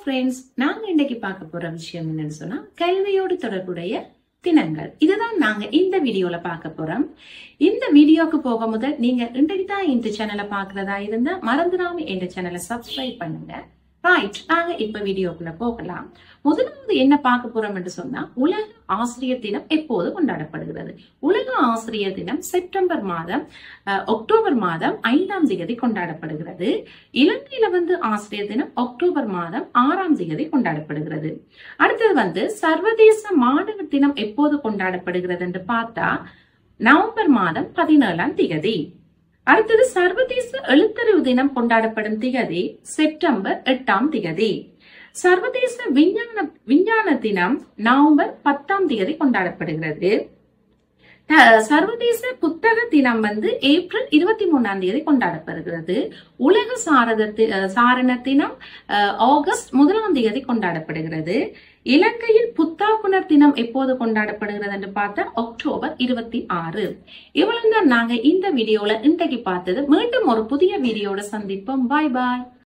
Friends, நாங்க இன்னைக்கு பார்க்க போற விஷயம் என்னன்னு சொன்னா கல்வியோடு தொடர்புடைய தினங்கள். இதுதான் நாங்க இந்த வீடியோல பார்க்க போறோம். இந்த வீடியோக்கு போக முதல் நீங்க இன்றைக்கு தான் இந்த சேனலை பாக்குறதா இருந்தா மறந்துடாம இந்த சேனலை சப்ஸ்கிரைப் பண்ணுங்க. ரைட், நாங்க இப்ப வீடியோக்குள்ள போகலாம். முதலாவது என்ன பார்க்க போறோம் என்று சொன்னா உலக ஆசிரியர் தினம் எப்போது கொண்டாடப்படுகிறது? உலக ஆசிரியர் தினம் செப்டம்பர் மாதம் அக்டோபர் மாதம் 5ஆம் தேதி கொண்டாடப்படுகிறது. இலங்கையில ஆசிரியர் தினம் அக்டோபர் மாதம் 6ஆம் தேதி கொண்டாடப்படுகிறது. அடுத்தது சர்வதேச மாணவர் தினம் எப்போது கொண்டாடப்படுகிறது என்று பார்த்தா நவம்பர் மாதம் 17ஆம் தேதி. அடுத்தது சர்வதேச எழுத்தறிவு தினம் கொண்டாடப்படும் திகதி செப்டம்பர் 8ஆம் தேதி. சர்வதேச விஞ்ஞான தினம் நவம்பர் 10ஆம் தேதி கொண்டாடப்படுகிறது. சர்வதேச புத்தக தினம் ஏப்ரல் 23ஆம் தேதி கொண்டாடப்படுகிறது. உலக சாரண தினம் ஆகஸ்ட் 1ஆம் தேதி கொண்டாடப்படுகிறது. இலங்கையில் புத்தாக்குனர் தினம் எப்போது கொண்டாடப்படுகிறது என்று பார்த்தா அக்டோபர் 26. இவ்வளவுதான் நாங்க இந்த வீடியோல இன்றைக்கு பார்த்தது. மீண்டும் ஒரு புதிய வீடியோட சந்திப்போம். பாய் பாய்.